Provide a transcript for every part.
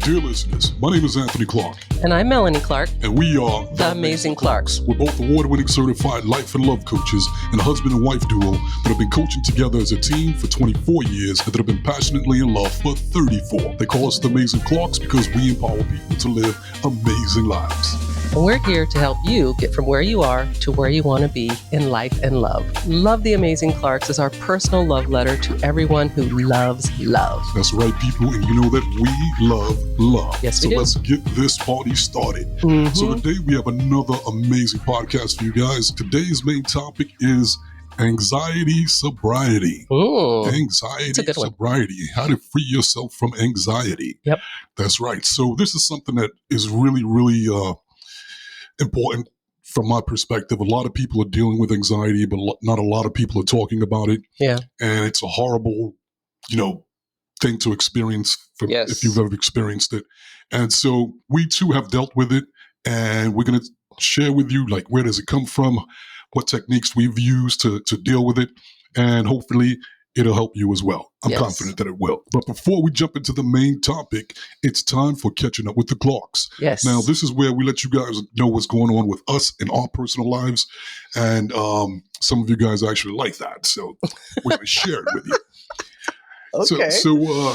Dear listeners, my name is Anthony Clark. And I'm Melanie Clark. And we are The Amazing Clarks. We're both award-winning certified life and love coaches and a husband and wife duo that have been coaching together as a team for 24 years and that have been passionately in love for 34. They call us the Amazing Clarks because we empower people to live amazing lives. And we're here to help you get from where you are to where you want to be in life and love. Love the Amazing Clarks is our personal love letter to everyone who loves love. That's right, people, and you know that we love love. Yes, we do. So let's get this party started. Mm-hmm. So today we have another amazing podcast for you guys. Today's main topic is anxiety sobriety. Ooh, Anxiety that's a good one. sobriety. How to free yourself from anxiety. Yep. That's right. So this is something that is really, really important from my perspective. A lot of people are dealing with anxiety, but not a lot of people are talking about it. Yeah. And it's a horrible, thing to experience if you've ever experienced it. And so we too have dealt with it, and we're going to share with you, like, where does it come from, what techniques we've used to deal with it, and hopefully it'll help you as well. I'm confident that it will. But before we jump into the main topic, it's time for Catching Up with the Clarks. Yes. Now, this is where we let you guys know what's going on with us in our personal lives. And some of you guys actually like that. So we're going to share it with you. Okay. So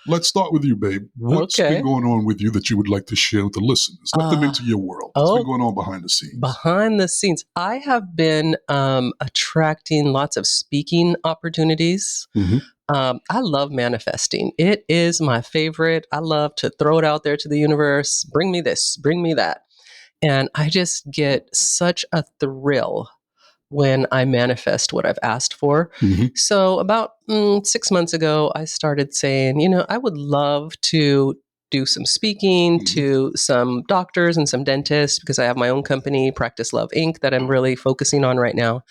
let's start with you, babe. What's been going on with you that you would like to share with the listeners? Let them into your world. What's been going on behind the scenes? Behind the scenes, I have been attracting lots of speaking opportunities. Mm-hmm. I love manifesting. It is my favorite. I love to throw it out there to the universe. Bring me this, bring me that. And I just get such a thrill when I manifest what I've asked for. Mm-hmm. So about 6 months ago, I started saying, I would love to do some speaking to some doctors and some dentists because I have my own company, Practice Love Inc., that I'm really focusing on right now.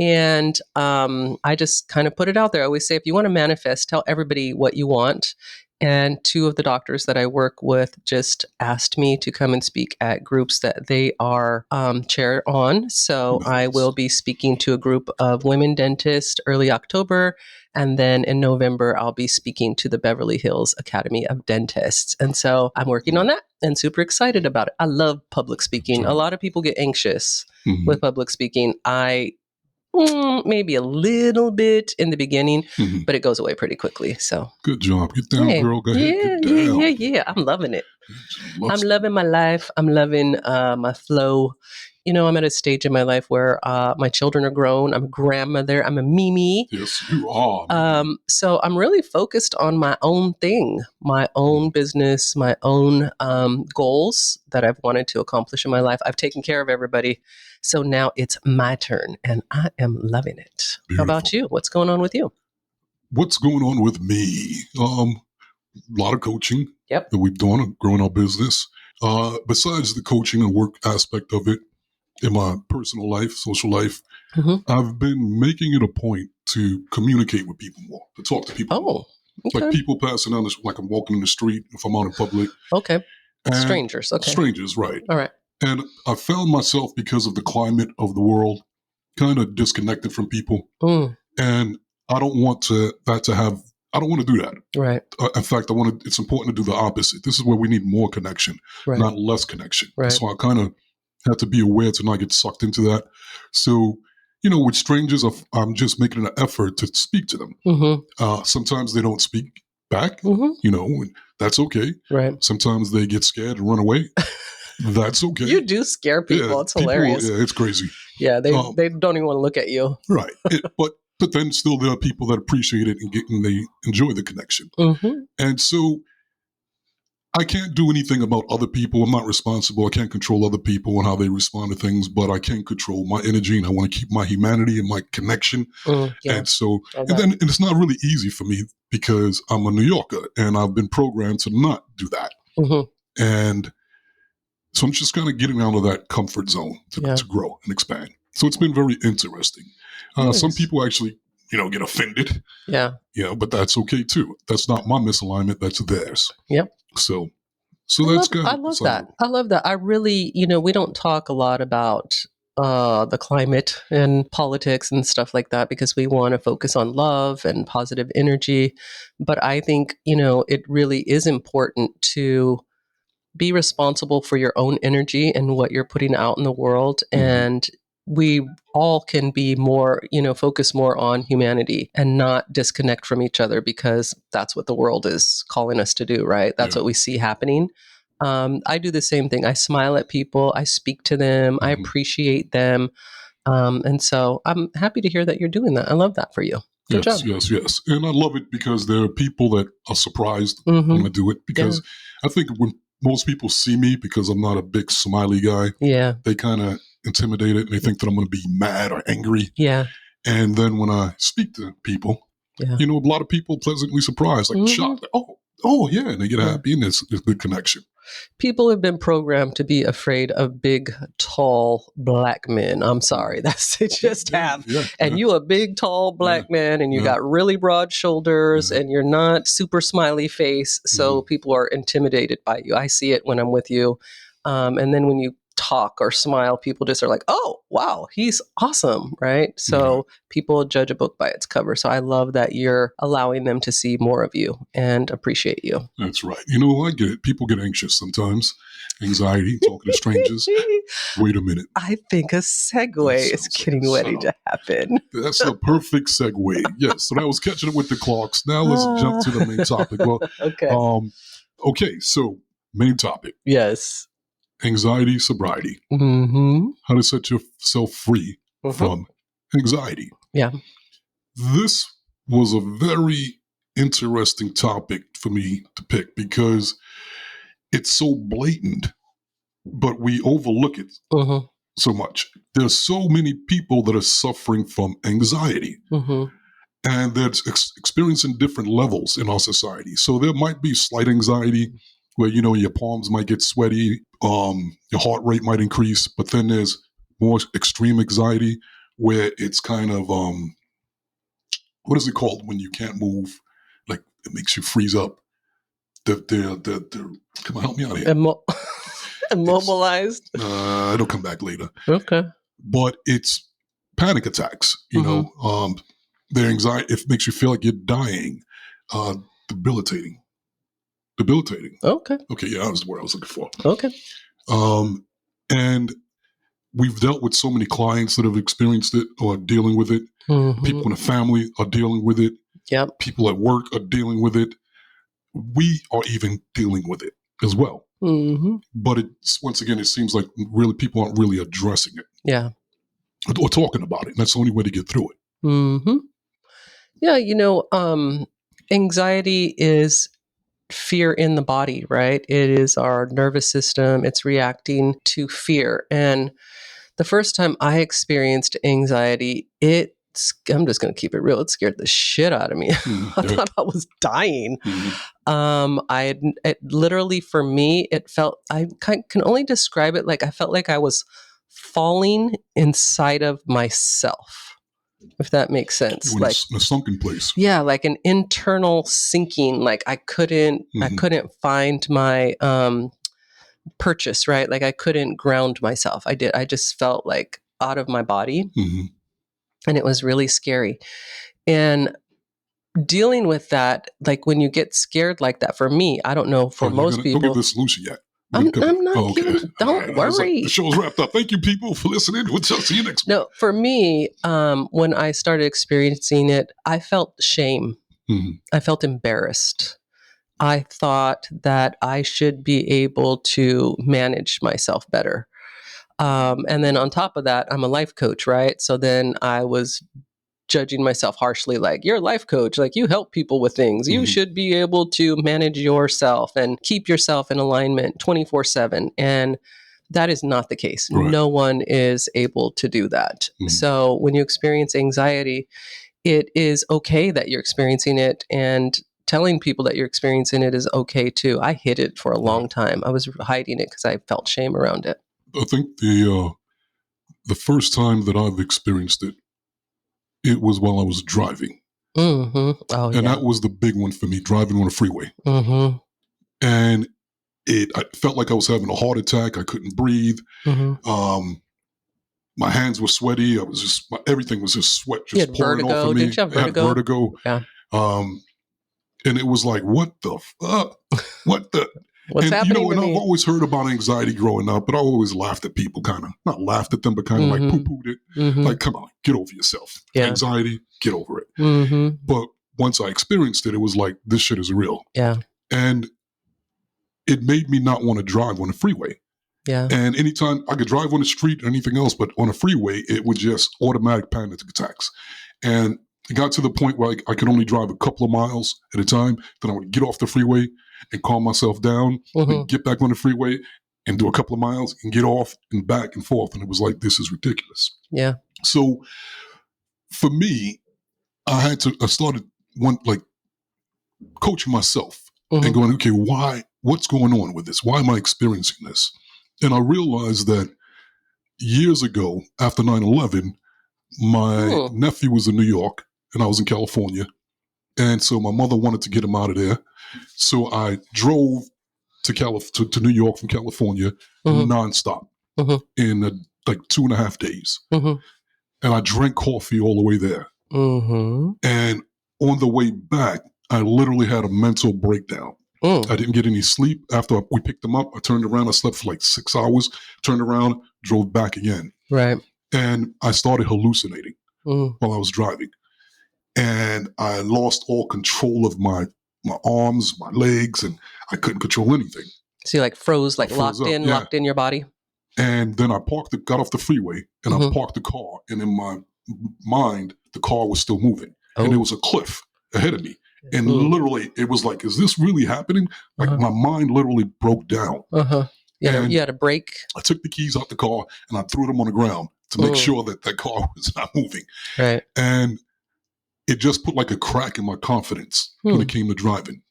And I just kind of put it out there. I always say, if you want to manifest, tell everybody what you want. And 2 of the doctors that I work with just asked me to come and speak at groups that they are chair on. So Nice. I will be speaking to a group of women dentists early October. And then in November, I'll be speaking to the Beverly Hills Academy of Dentists. And so I'm working on that and super excited about it. I love public speaking. A lot of people get anxious with public speaking. Maybe a little bit in the beginning, but it goes away pretty quickly. So good job. Get down, girl. Go ahead. Get down. Yeah. I'm loving it. I'm loving my life. I'm loving my flow. I'm at a stage in my life where my children are grown. I'm a grandmother. I'm a Mimi. Yes, you are. So I'm really focused on my own thing, my own business, my own goals that I've wanted to accomplish in my life. I've taken care of everybody. So now it's my turn, and I am loving it. Beautiful. How about you? What's going on with you? What's going on with me? A lot of coaching that we've done, growing our business. Besides the coaching and work aspect of it, in my personal life, social life, I've been making it a point to communicate with people more, to talk to people more. Okay. Like people passing down, like I'm walking in the street, if I'm out in public. Okay. And strangers. Okay. Strangers, right. All right. And I found myself, because of the climate of the world, kind of disconnected from people. And I don't want that to have, I don't want to do that. Right. In fact, it's important to do the opposite. This is where we need more connection, not less connection. Right. So I kind of have to be aware to not get sucked into that. So, with strangers, I'm just making an effort to speak to them. Sometimes they don't speak back, and that's okay. Right. Sometimes they get scared and run away. That's okay. You do scare people. Yeah, it's hilarious. It's crazy. Yeah, they don't even want to look at you. Right. But then still there are people that appreciate it and they enjoy the connection. And so I can't do anything about other people. I'm not responsible. I can't control other people and how they respond to things, but I can control my energy, and I want to keep my humanity and my connection. And so, and it's not really easy for me because I'm a New Yorker and I've been programmed to not do that. And so I'm just kind of getting out of that comfort zone to grow and expand. So it's been very interesting. Some people actually, get offended. Yeah. But that's okay too. That's not my misalignment. That's theirs. Yep. So that's good. I love that. I love that. I really, we don't talk a lot about the climate and politics and stuff like that because we want to focus on love and positive energy. But I think, it really is important to be responsible for your own energy and what you're putting out in the world. And we all can be more, focus more on humanity and not disconnect from each other because that's what the world is calling us to do, right? That's what we see happening. I do the same thing. I smile at people. I speak to them. I appreciate them. And so I'm happy to hear that you're doing that. I love that for you. Good job. Yes. And I love it because there are people that are surprised when I do it because I think when most people see me because I'm not a big smiley guy, they kind of intimidate it and they think that I'm going to be mad or angry. And then when I speak to people, a lot of people pleasantly surprised, like shocked, oh yeah, and they get happy and there's good connection. People have been programmed to be afraid of big, tall black men. I'm sorry, that's they just have. And you a big, tall black man, and you got really broad shoulders, and you're not super smiley face, so people are intimidated by you. I see it when I'm with you, and then when you talk or smile, people just are like, oh, wow, he's awesome, right? So people judge a book by its cover. So I love that you're allowing them to see more of you and appreciate you. That's right. I get it. People get anxious sometimes. Anxiety, talking to strangers. Wait a minute. I think a segue is getting ready to happen. That's a perfect segue. Yes. So that was catching up with the Clarks. Now let's jump to the main topic. Well, okay. So main topic. Yes. Anxiety, sobriety. How to set yourself free from anxiety. Yeah. This was a very interesting topic for me to pick because it's so blatant, but we overlook it so much. There's so many people that are suffering from anxiety. And that's experiencing different levels in our society. So there might be slight anxiety where, your palms might get sweaty, your heart rate might increase, but then there's more extreme anxiety where it's kind of, what is it called when you can't move? Like it makes you freeze up. Come on, help me out here. Immobilized? It'll come back later. Okay. But it's panic attacks, their anxiety, it makes you feel like you're dying, debilitating. Okay, yeah, that was the word I was looking for. Okay. And we've dealt with so many clients that have experienced it or are dealing with it. People in the family are dealing with it. Yep. People at work are dealing with it. We are even dealing with it as well. But once again, it seems like really people aren't really addressing it. Yeah. Or talking about it. And that's the only way to get through it. Yeah, anxiety is fear in the body, right? It is our nervous system. It's reacting to fear. And the first time I experienced anxiety, I'm just going to keep it real. It scared the shit out of me. I thought I was dying. It literally, for me, it felt, I can only describe it like I felt like I was falling inside of myself. If that makes sense. Like in a sunken place. Yeah, like an internal sinking. Like I couldn't find my purchase, right? Like I couldn't ground myself. I just felt like out of my body. And it was really scary. And dealing with that, like when you get scared like that, for me, I don't know, for most people. Don't give the solution yet. I'm not giving, don't worry. The show's wrapped up. Thank you, people, for listening. We'll see you next week. No, for me, when I started experiencing it, I felt shame. I felt embarrassed. I thought that I should be able to manage myself better. And then on top of that, I'm a life coach, right? So then I was judging myself harshly, like, you're a life coach, like you help people with things. You should be able to manage yourself and keep yourself in alignment 24/7. And that is not the case. Right. No one is able to do that. So when you experience anxiety, it is okay that you're experiencing it, and telling people that you're experiencing it is okay too. I hid it for a long time. I was hiding it because I felt shame around it. I think the first time that I've experienced it, it was while I was driving. And that was the big one for me, driving on a freeway. And I felt like I was having a heart attack. I couldn't breathe. my hands were sweaty. Everything was just sweat just pouring vertigo. off of me. Did you have vertigo? I had vertigo. Yeah. And it was like, what the fuck? What the? What's happening to me? And I've always heard about anxiety growing up, but I always laughed at people, not laughed at them, but kind of like poo-pooed it. Like, come on, get over yourself. Yeah. Anxiety, get over it. But once I experienced it, it was like, this shit is real. Yeah. And it made me not want to drive on the freeway. Yeah. And anytime I could drive on the street or anything else, but on a freeway, it would just automatic panic attacks. And it got to the point where I could only drive a couple of miles at a time. Then I would get off the freeway and calm myself down, and get back on the freeway and do a couple of miles and get off and back and forth. And it was like, this is ridiculous. Yeah. So for me, I started coaching myself and going, okay, what's going on with this? Why am I experiencing this? And I realized that years ago, after 9/11, my nephew was in New York and I was in California. And so my mother wanted to get him out of there. So I drove to New York from California nonstop in like 2.5 days. And I drank coffee all the way there. And on the way back, I literally had a mental breakdown. I didn't get any sleep. After we picked him up, I turned around. I slept for like 6 hours, turned around, drove back again. Right. And I started hallucinating while I was driving. And I lost all control of my arms, my legs, and I couldn't control anything. So you like froze, like locked in your body? And then I got off the freeway, and I parked the car. And in my mind, the car was still moving. And there was a cliff ahead of me. And literally, it was like, is this really happening? Like my mind literally broke down. Yeah, you had a break. I took the keys out the car and I threw them on the ground to make sure that car was not moving. Right. And it just put like a crack in my confidence when it came to driving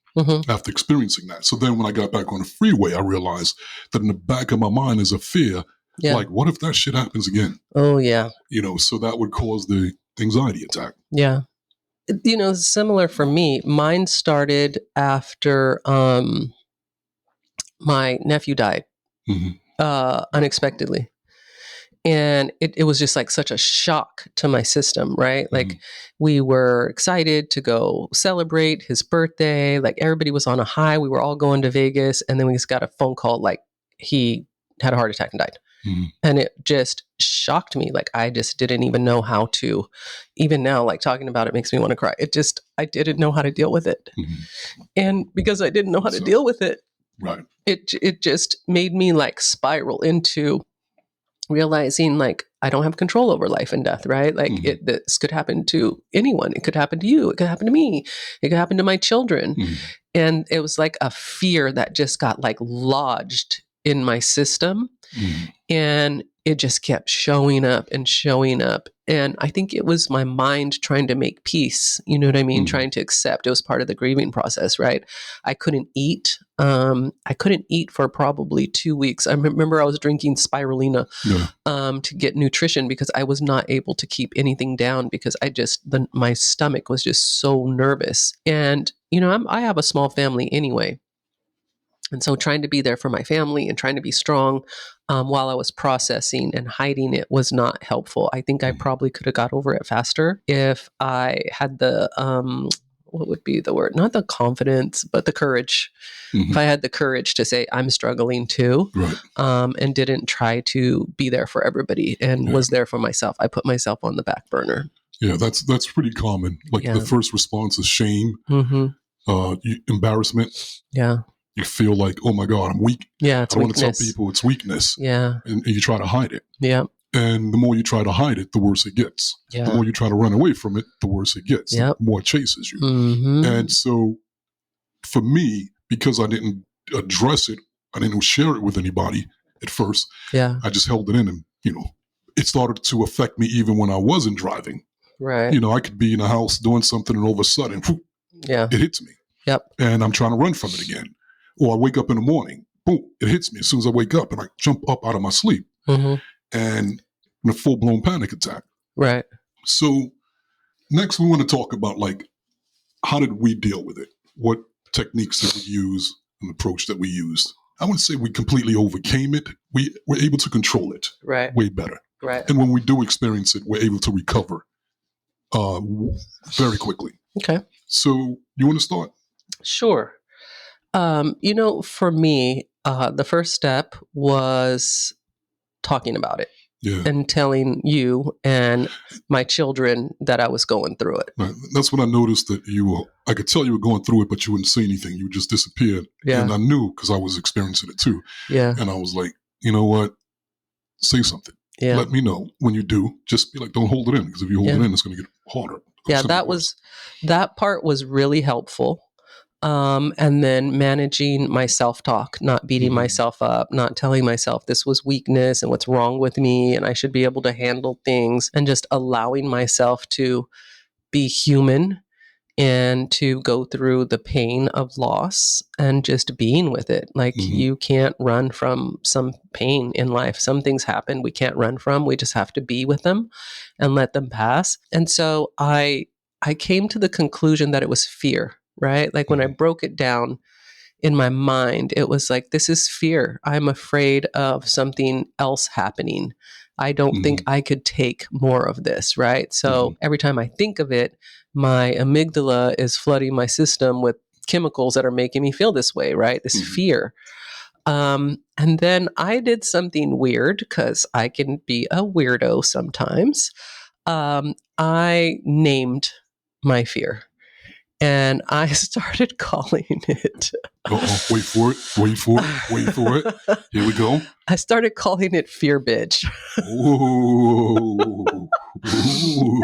after experiencing that. So then when I got back on the freeway, I realized that in the back of my mind is a fear. Yeah. Like, what if that shit happens again? Oh, yeah. So that would cause the anxiety attack. Yeah. Similar for me. Mine started after my nephew died unexpectedly. And it was just like such a shock to my system, right? Like we were excited to go celebrate his birthday. Like everybody was on a high. We were all going to Vegas. And then we just got a phone call like he had a heart attack and died. And it just shocked me. Like I just didn't even know how to, even now, like talking about it makes me want to cry. I didn't know how to deal with it. And because I didn't know how to deal with it, right, it just made me like spiral into realizing like I don't have control over life and death, right? Like this could happen to anyone. It could happen to you. It could happen to me. It could happen to my children. And it was like a fear that just got like lodged in my system. And it just kept showing up and showing up. And I think it was my mind trying to make peace. You know what I mean? Trying to accept. It was part of the grieving process, right? I couldn't eat. I couldn't eat for probably 2 weeks. I remember I was drinking spirulina to get nutrition because I was not able to keep anything down because my stomach was just so nervous. And, I have a small family anyway. And so trying to be there for my family and trying to be strong while I was processing and hiding it was not helpful. I think I probably could have got over it faster if I had the, what would be the word? Not the confidence, but the courage. If I had the courage to say, I'm struggling too, and didn't try to be there for everybody and was there for myself. I put myself on the back burner. Yeah, that's pretty common. Like the first response is shame, embarrassment. Yeah. You feel like, oh my God, I'm weak. Yeah, it's I don't weakness. want to tell people it's weakness. Yeah. And you try to hide it. Yeah. And the more you try to hide it, the worse it gets. Yeah. The more you try to run away from it, the worse it gets. The more it chases you. And so for me, because I didn't address it, I didn't share it with anybody at first. Yeah. I just held it in and, it started to affect me even when I wasn't driving. Right. I could be in a house doing something and all of a sudden, whoop, it hits me. Yep. And I'm trying to run from it again. Or I wake up in the morning, boom, it hits me as soon as I wake up and I jump up out of my sleep and in a full-blown panic attack. Right. So next we want to talk about like, how did we deal with it? What techniques did we use, an approach that we used? I wouldn't say we completely overcame it. We were able to control it way better. Right. And when we do experience it, we're able to recover very quickly. Okay. So you want to start? Sure. For me, the first step was talking about it. Yeah. And telling you and my children that I was going through it. Right. That's when I noticed that I could tell you were going through it, but you wouldn't say anything. You just disappeared. Yeah. And I knew because I was experiencing it too. Yeah. And I was like, you know what? Say something. Yeah. Let me know when you do. Just be like, don't hold it in, because if you hold it in, it's going to get harder. Yeah, that part was really helpful. And then managing my self-talk, not beating myself up, not telling myself this was weakness and what's wrong with me and I should be able to handle things, and just allowing myself to be human and to go through the pain of loss and just being with it. Like you can't run from some pain in life. Some things happen we can't run from. We just have to be with them and let them pass. And so I came to the conclusion that it was fear, right? Like when I broke it down in my mind, it was like, this is fear. I'm afraid of something else happening. I don't think I could take more of this, right? So every time I think of it, my amygdala is flooding my system with chemicals that are making me feel this way, right? This fear. And then I did something weird, because I can be a weirdo sometimes. I named my fear. And I started calling it. Wait for it. Here we go. I started calling it fear bitch. Ooh.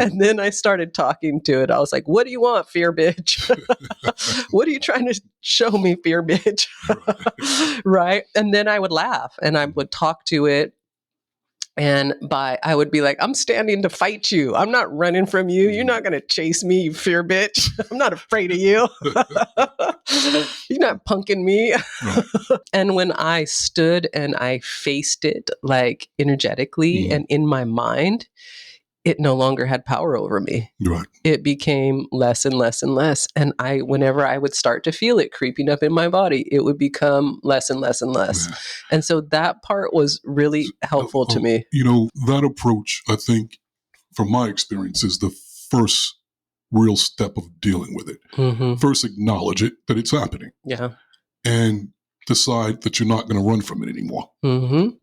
And then I started talking to it. I was like, what do you want, fear bitch? What are you trying to show me, fear bitch? Right? And then I would laugh and I would talk to it. And I would be like, I'm standing to fight you. I'm not running from you. You're not going to chase me, you fear bitch. I'm not afraid of you. You're not punking me. And when I stood and I faced it, like energetically and in my mind, it no longer had power over me. Right. It became less and less and less. And whenever I would start to feel it creeping up in my body, it would become less and less and less. Yeah. And so that part was really helpful to me. That approach, I think, from my experience, is the first real step of dealing with it. First, acknowledge it, that it's happening. Yeah. And decide that you're not going to run from it anymore.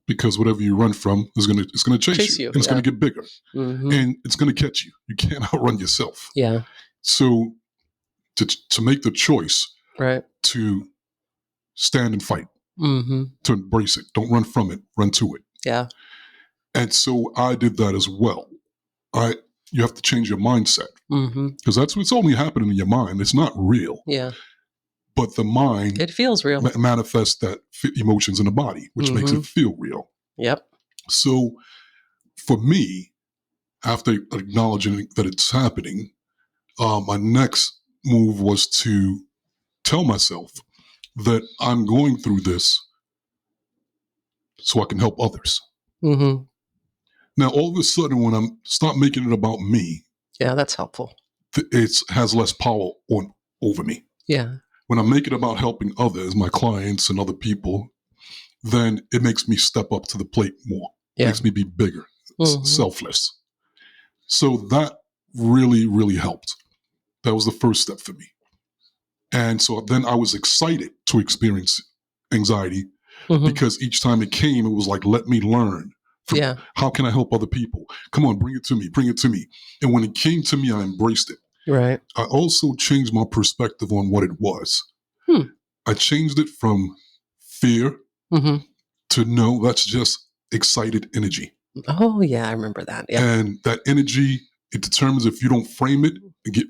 Because whatever you run from it's going to chase you. And it's going to get bigger. And it's going to catch you. You can't outrun yourself. Yeah. So to make the choice to stand and fight, to embrace it. Don't run from it. Run to it. Yeah. And so I did that as well. You have to change your mindset. Because that's what's only happening in your mind. It's not real. Yeah. But the mind, it feels real. Manifests that emotions in the body, which makes it feel real. Yep. So for me, after acknowledging that it's happening, my next move was to tell myself that I'm going through this so I can help others. Now, all of a sudden, when I start making it about me, yeah, that's helpful. It has less power over me. Yeah. When I make it about helping others, my clients and other people, then it makes me step up to the plate more. It makes me be bigger, selfless. So that really, really helped. That was the first step for me. And so then I was excited to experience anxiety because each time it came, it was like, let me learn. How can I help other people? Come on, bring it to me. And when it came to me, I embraced it. Right. I also changed my perspective on what it was. I changed it from fear to no, that's just excited energy. Oh, yeah, I remember that. Yeah. And that energy, it determines if you don't frame it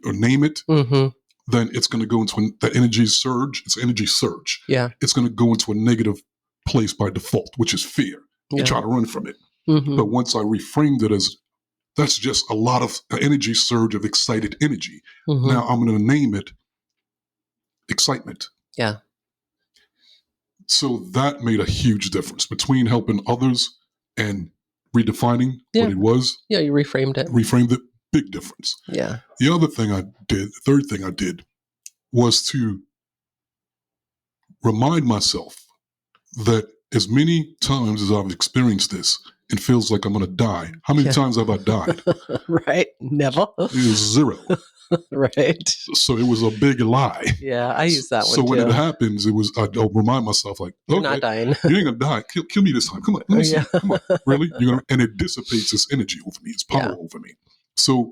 or name it, then it's going to go into that energy surge. It's energy surge. Yeah. It's going to go into a negative place by default, which is fear. You try to run from it. But once I reframed it as that's just a lot of energy surge of excited energy. Now I'm going to name it excitement. Yeah. So that made a huge difference between helping others and redefining what it was. Yeah, you reframed it. Big difference. Yeah. The third thing I did was to remind myself that as many times as I've experienced this, and feels like I'm going to die. How many times have I died? Right. Never. It was 0. Right. So it was a big lie. Yeah, I use that one So too. when it happens, I'll remind myself like, you're not dying. You ain't gonna die. Kill me this time. Come on, let me see. Come on, really? And it dissipates its energy over me, its power over me. So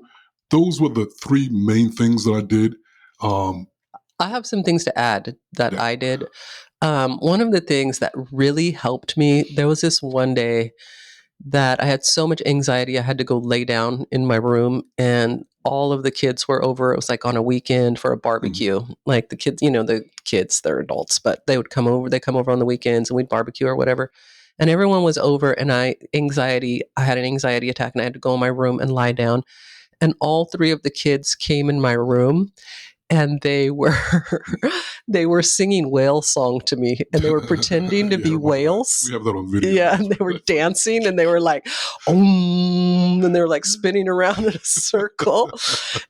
those were the 3 main things that I did. I have some things to add that I did. One of the things that really helped me, there was this one day that I had so much anxiety, I had to go lay down in my room, and all of the kids were over. It was like on a weekend for a barbecue. Like the kids, they're adults, but they would come over. They come over on the weekends and we'd barbecue or whatever. And everyone was over, and I had an anxiety attack, and I had to go in my room and lie down. And all 3 of the kids came in my room, and they were singing whale song to me, and they were pretending to be whales. We have that on video. Yeah, and they were dancing, and they were like, and they were like spinning around in a circle.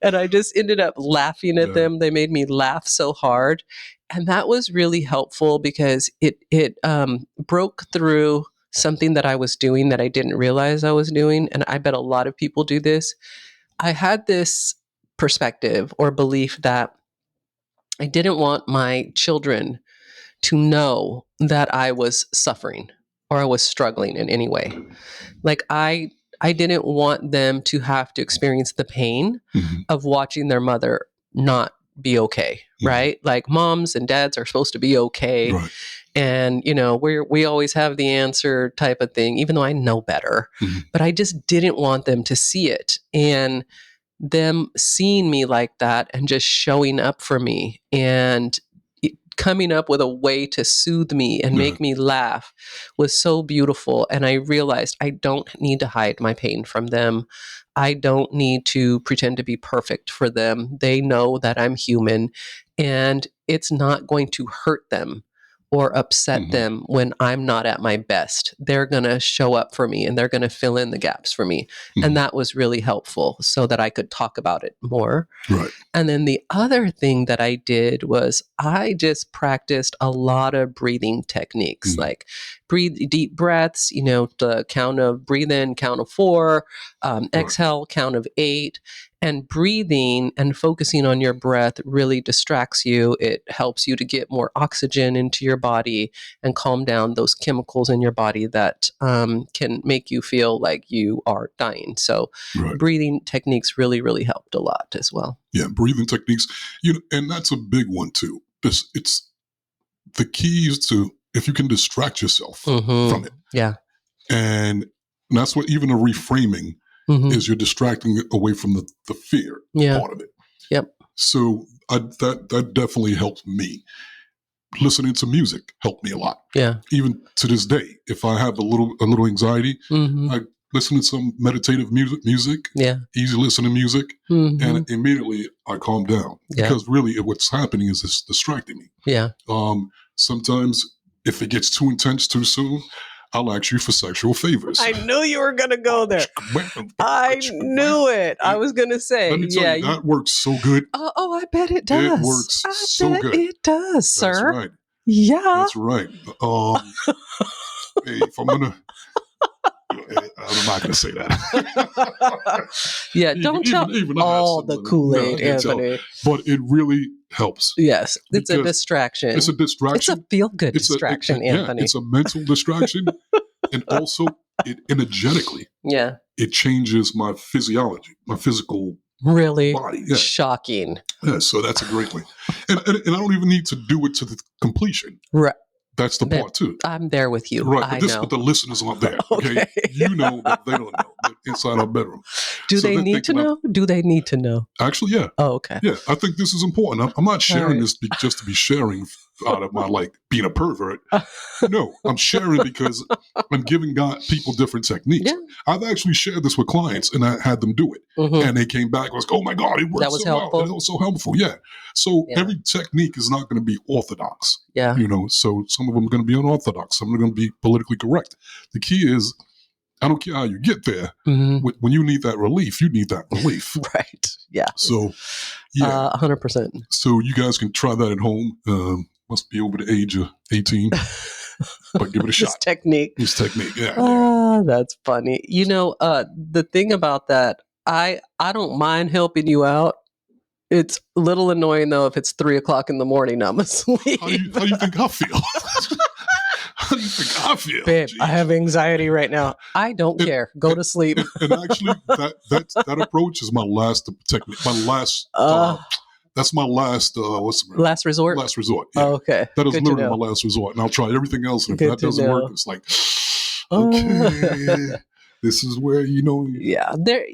And I just ended up laughing at them. They made me laugh so hard. And that was really helpful because it broke through something that I was doing that I didn't realize I was doing. And I bet a lot of people do this. I had this perspective or belief that I didn't want my children to know that I was suffering or I was struggling in any way. Like I didn't want them to have to experience the pain of watching their mother not be okay, right? Like moms and dads are supposed to be okay. Right. And, we always have the answer type of thing, even though I know better. But I just didn't want them to see it. And them seeing me like that and just showing up for me and coming up with a way to soothe me and make me laugh was so beautiful. And I realized I don't need to hide my pain from them. I don't need to pretend to be perfect for them. They know that I'm human, and it's not going to hurt them or upset them when I'm not at my best. They're going to show up for me, and they're going to fill in the gaps for me. And that was really helpful so that I could talk about it more. Right. And then the other thing that I did was I just practiced a lot of breathing techniques, like breathe deep breaths, the count of breathe in, count of 4, exhale, count of 8. And breathing and focusing on your breath really distracts you. It helps you to get more oxygen into your body and calm down those chemicals in your body that can make you feel like you are dying. So breathing techniques really, really helped a lot as well. Yeah, breathing techniques. And that's a big one too. It's the key is to, if you can distract yourself from it. Yeah. And that's what even a reframing is, you're distracting it away from the fear part of it. Yep. So that definitely helped me. Listening to music helped me a lot. Yeah. Even to this day, if I have a little anxiety, I listen to some meditative music, easy listening music, and immediately I calm down because really what's happening is it's distracting me. Yeah. Sometimes if it gets too intense too soon, I'll ask you for sexual favors. I knew you were going to go there. I knew it. I was going to say, let me tell you, that works so good. Oh, I bet it does. It works so good. It does, sir. That's right. Yeah. That's right. Hey, if I'm going to, I'm not going to say that. Yeah, don't tell all the Kool-Aid, Anthony. But it really helps. Yes, it's a distraction. It's a distraction. It's a feel-good distraction, Anthony. Yeah, it's a mental distraction. And also, it energetically, it changes my physiology, my physical really body. Yeah. Shocking. Yeah, so that's a great one. And I don't even need to do it to the completion. Right. That's the part too. I'm there with you. Right, but the listeners aren't there. Okay, you know, but they don't know. But inside our bedroom. Do they need to know? Do they need to know? Actually, yeah. Oh, okay. Yeah, I think this is important. I'm not sharing this just to be sharing out of my being a pervert. No, I'm sharing because I'm giving people different techniques. Yeah. I've actually shared this with clients, and I had them do it, and they came back and was, "Oh my God, it worked that was so helpful. well. It was so helpful." Yeah. So every technique is not going to be orthodox. Yeah. So some of them are going to be unorthodox. Some are going to be politically correct. The key is, I don't care how you get there. When you need that relief, you need that relief. Right. Yeah. So, yeah. 100%. So you guys can try that at home. Must be over the age of 18. but give it a shot. This technique. Yeah. That's funny. The thing about that, I don't mind helping you out. It's a little annoying though if it's 3:00 in the morning. I'm asleep. How do you think I feel? How do you think I feel? Babe, Jeez. I have anxiety right now. I don't care. Go to sleep. And actually, that approach is my last technique. My last. That's my last. What's the word? Last resort. Last resort. Yeah. Oh, okay. That is Good literally my last resort, and I'll try everything else. And if that doesn't work, it's like, okay, this is where Yeah, there.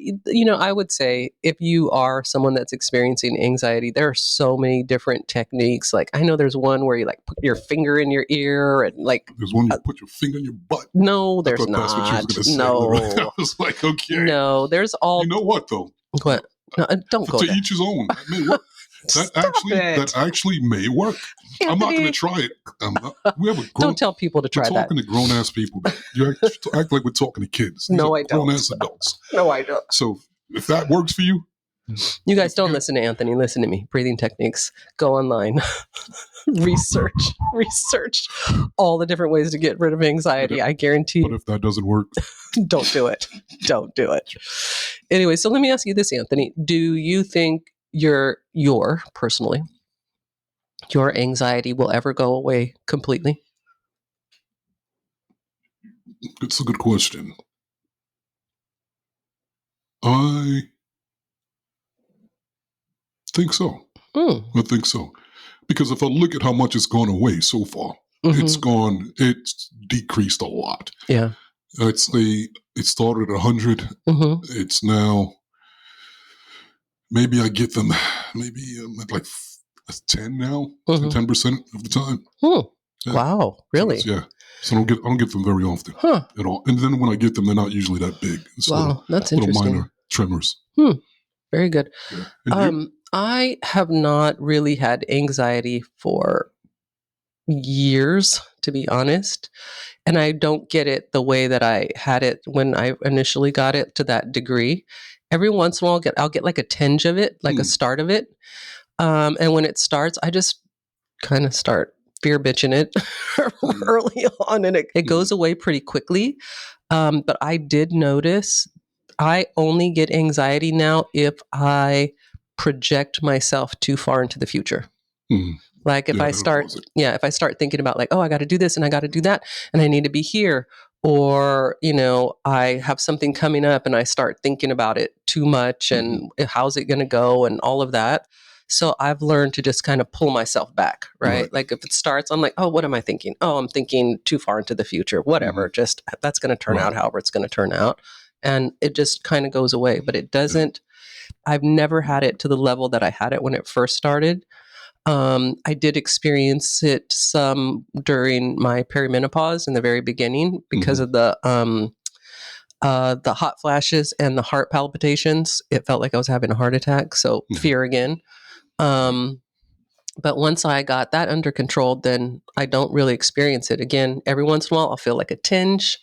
I would say if you are someone that's experiencing anxiety, there are so many different techniques. Like I know there's one where you like put your finger in your ear and like. There's one you put your finger in your butt. No, there's not. That's what you was gonna say. No, I was like, okay. No, there's all. You know what though? What? No, don't go to there. each his own. That may work. That actually may work. Anthony. I'm not going to try it. We have a don't tell people to try that. We're talking to grown ass people. You act like we're talking to kids. No, I don't. Grown ass adults. No, I don't. So if that works for you, you guys don't listen to Anthony. Listen to me. Breathing techniques. Go online. Research all the different ways to get rid of anxiety. I guarantee. But if that doesn't work, don't do it. Don't do it. Anyway, so let me ask you this, Anthony. Do you think your anxiety will ever go away completely? It's a good question. I think so. I think so. Because if I look at how much it's gone away so far, it's decreased a lot. Yeah. It started at 100. It's now, maybe I get them, at like 10 now, 10% of the time. Yeah. Wow, really? So I don't get them very often at all. And then when I get them, they're not usually that big. It's that's interesting. Little minor tremors. Very good. Yeah. I have not really had anxiety for years, to be honest. And I don't get it the way that I had it when I initially got it to that degree. Every once in a while, I'll get like a tinge of it, like a start of it. And when it starts, I just kind of start fear bitching it early on, and it goes away pretty quickly. But I did notice I only get anxiety now if I project myself too far into the future. Like if I start thinking about like, oh, I got to do this and I got to do that and I need to be here, or, I have something coming up and I start thinking about it too much and how's it going to go and all of that. So I've learned to just kind of pull myself back, right? Like if it starts, I'm like, oh, what am I thinking? Oh, I'm thinking too far into the future, whatever. Just that's going to turn out however it's going to turn out. And it just kind of goes away, but it doesn't. I've never had it to the level that I had it when it first started. I did experience it some during my perimenopause in the very beginning because of the hot flashes and the heart palpitations. It felt like I was having a heart attack. So fear again. But once I got that under control, then I don't really experience it again. Every once in a while, I'll feel like a tinge.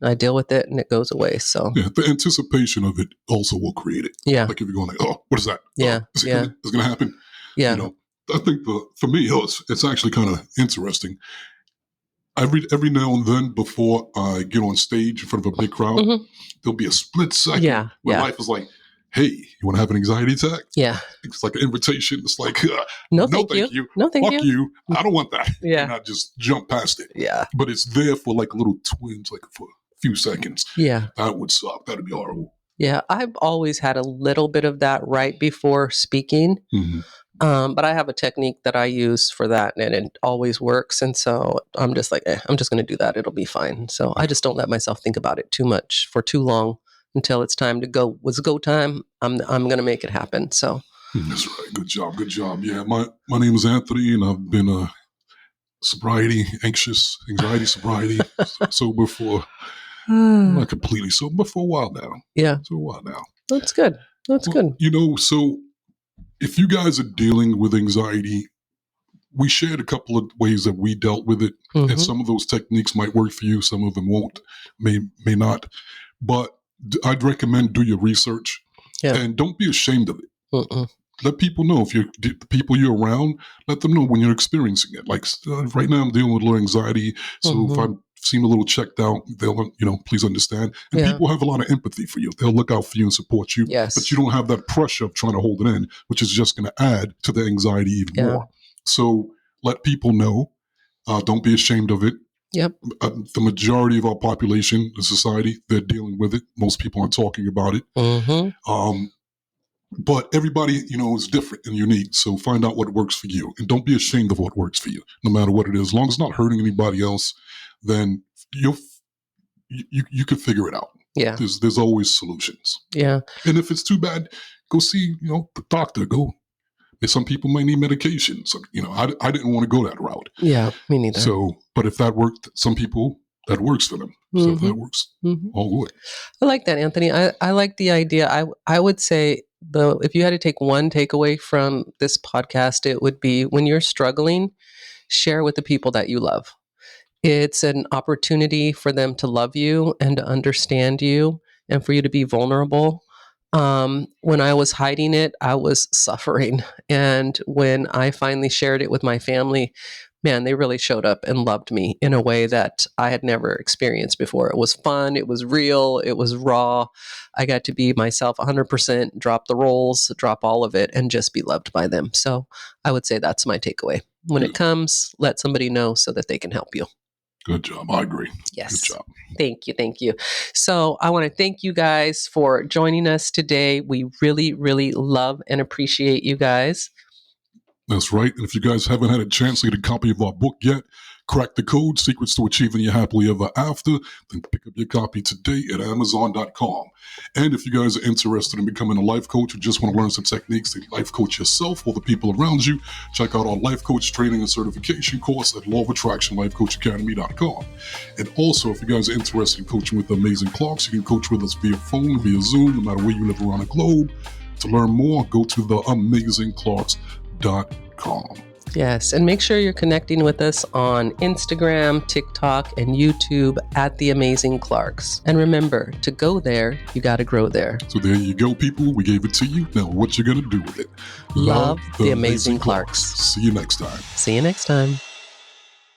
I deal with it and it goes away. So the anticipation of it also will create it. Yeah. Like if you're going like, oh, what is that? Yeah. It's going to happen. Yeah. I think for me, it's actually kind of interesting. Every now and then before I get on stage in front of a big crowd, there'll be a split second where life is like, hey, you want to have an anxiety attack? Yeah. It's like an invitation. It's like, no, thank you. No, thank Fuck you. I don't want that. Yeah. And I just jump past it. Yeah. But it's there for like a little twinge, like for a few seconds. Yeah. That would suck. That'd be horrible. Yeah. I've always had a little bit of that right before speaking. But I have a technique that I use for that and it always works. And so I'm just like, I'm just going to do that. It'll be fine. So I just don't let myself think about it too much for too long until it's time to go. When it's go time, I'm going to make it happen. So that's right. Good job. Yeah. My name is Anthony and I've been anxiety sobriety, sober for not completely sober, but for a while now. Yeah. For a while now. That's good. Good. So if you guys are dealing with anxiety, we shared a couple of ways that we dealt with it. And some of those techniques might work for you. Some of them won't, may not. But I'd recommend do your research and don't be ashamed of it. let people know if the people you're around, let them know when you're experiencing it. Like right now I'm dealing with a little anxiety. So if I seem a little checked out, they'll, please understand. And people have a lot of empathy for you. They'll look out for you and support you. Yes. But you don't have that pressure of trying to hold it in, which is just going to add to the anxiety even more. So let people know. Don't be ashamed of it. Yep. The majority of our population, the society, they're dealing with it. Most people aren't talking about it. But everybody, is different and unique. So find out what works for you. And don't be ashamed of what works for you, no matter what it is. As long as it's not hurting anybody else, then you can figure it out. Yeah. There's always solutions. Yeah. And if it's too bad, go see, the doctor. Some people might need medication. So, I didn't want to go that route. Yeah, me neither. So, but if that worked, some people, that works for them. So if that works, all good. I like that, Anthony. I like the idea. I would say, if you had to take one takeaway from this podcast, it would be when you're struggling, share with the people that you love. It's an opportunity for them to love you and to understand you and for you to be vulnerable. When I was hiding it, I was suffering. And when I finally shared it with my family, man, they really showed up and loved me in a way that I had never experienced before. It was fun. It was real. It was raw. I got to be myself 100%, drop the roles, drop all of it, and just be loved by them. So I would say that's my takeaway. When it comes, let somebody know so that they can help you. Good job. I agree. Yes. Good job. Thank you. Thank you. So I want to thank you guys for joining us today. We really, really love and appreciate you guys. That's right. And if you guys haven't had a chance to get a copy of our book yet, Crack the Code, Secrets to Achieving Your Happily Ever After, then pick up your copy today at Amazon.com. And if you guys are interested in becoming a life coach or just want to learn some techniques to life coach yourself or the people around you, check out our life coach training and certification course at Law of Attraction LifeCoachAcademy.com. And also, if you guys are interested in coaching with the amazing Clarks, you can coach with us via phone, via Zoom, no matter where you live around the globe. To learn more, go to theamazingclarks.com. Yes, and make sure you're connecting with us on Instagram, TikTok, and YouTube at The Amazing Clarks. And remember, to go there, you got to grow there. So there you go, people. We gave it to you. Now, what you going to do with it? Love the Amazing Clarks. See you next time. See you next time.